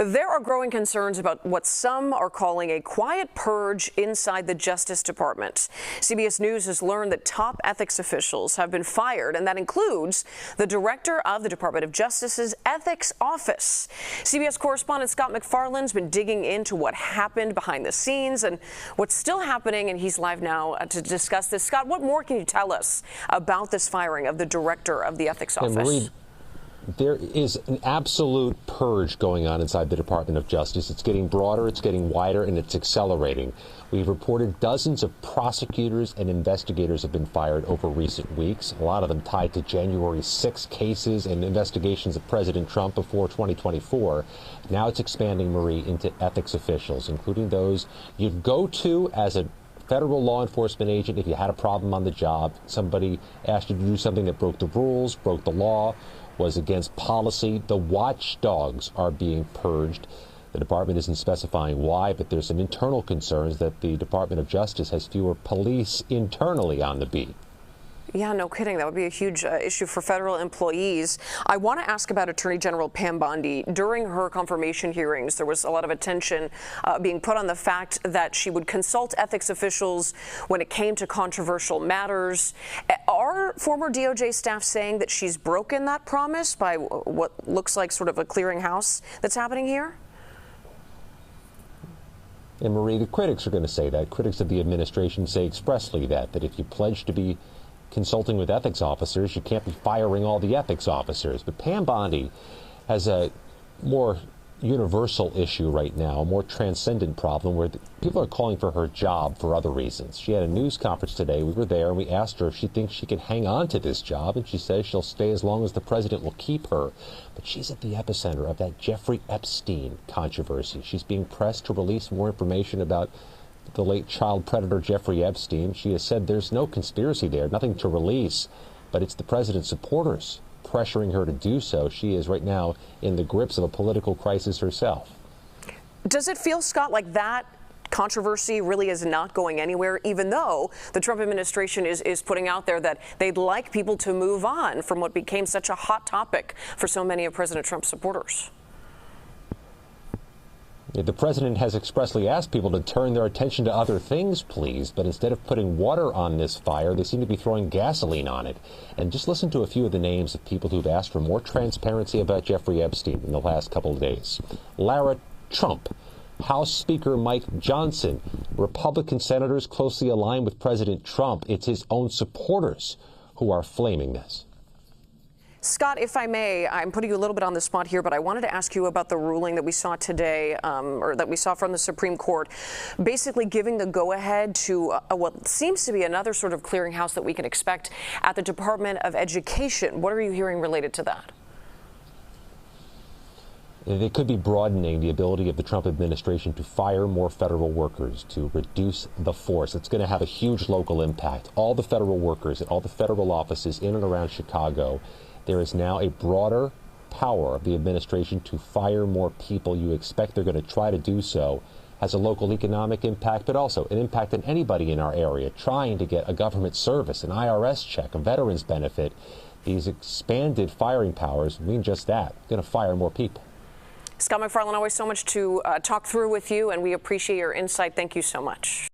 There are growing concerns about what some are calling a quiet purge inside the Justice Department. CBS News has learned that top ethics officials have been fired, and that includes the director of the Department of Justice's Ethics Office. CBS correspondent Scott McFarland's been digging into what happened behind the scenes and what's still happening, and he's live now to discuss this. Scott, what more can you tell us about this firing of the director of the Ethics Office? There is an absolute purge going on inside the Department of Justice. It's getting broader, it's getting wider, and it's accelerating. We've reported dozens of prosecutors and investigators have been fired over recent weeks, a lot of them tied to January 6 cases and investigations of President Trump before 2024. Now it's expanding, Marie, into ethics officials, including those you'd go to as a federal law enforcement agent if you had a problem on the job. Somebody asked you to do something that broke the rules, broke the law, was against policy. The watchdogs are being purged. The department isn't specifying why, but there's some internal concerns that the Department of Justice has fewer police internally on the beat. Yeah, no kidding. That would be a huge issue for federal employees. I want to ask about Attorney General Pam Bondi. During her confirmation hearings, there was a lot of attention being put on the fact that she would consult ethics officials when it came to controversial matters. Are former DOJ staff saying that she's broken that promise by what looks like sort of a clearinghouse that's happening here? And Marie, the critics are going to say that. Critics of the administration say expressly that if you pledge to be consulting with ethics officers, you can't be firing all the ethics officers. But Pam Bondi has a more universal issue right now, a more transcendent problem where people are calling for her job for other reasons. She had a news conference today. We were there and we asked her if she thinks she can hang on to this job, and she says she'll stay as long as the president will keep her. But she's at the epicenter of that Jeffrey Epstein controversy. She's being pressed to release more information about the late child predator Jeffrey Epstein. She has said there's no conspiracy there, nothing to release, but it's the president's supporters pressuring her to do so. She is right now in the grips of a political crisis herself. Does it feel, Scott, like that controversy really is not going anywhere, even though the Trump administration is putting out there that they'd like people to move on from what became such a hot topic for so many of President Trump's supporters? The president has expressly asked people to turn their attention to other things, please, but instead of putting water on this fire, they seem to be throwing gasoline on it. And just listen to a few of the names of people who've asked for more transparency about Jeffrey Epstein in the last couple of days. Lara Trump, House Speaker Mike Johnson, Republican senators closely aligned with President Trump. It's his own supporters who are flaming this. Scott, if I may, I'm putting you a little bit on the spot here, but I wanted to ask you about the ruling that we saw today, or that we saw from the Supreme Court, basically giving the go-ahead to what seems to be another sort of clearinghouse that we can expect at the Department of Education. What are you hearing related to that? They could be broadening the ability of the Trump administration to fire more federal workers, to reduce the force. It's going to have a huge local impact. All the federal workers at all the federal offices in and around Chicago, there is now a broader power of the administration to fire more people. You expect they're going to try to do so. Has a local economic impact, but also an impact on anybody in our area trying to get a government service, an IRS check, a veterans benefit. These expanded firing powers mean just that. Going to fire more people. Scott McFarland, always so much to talk through with you, and we appreciate your insight. Thank you so much.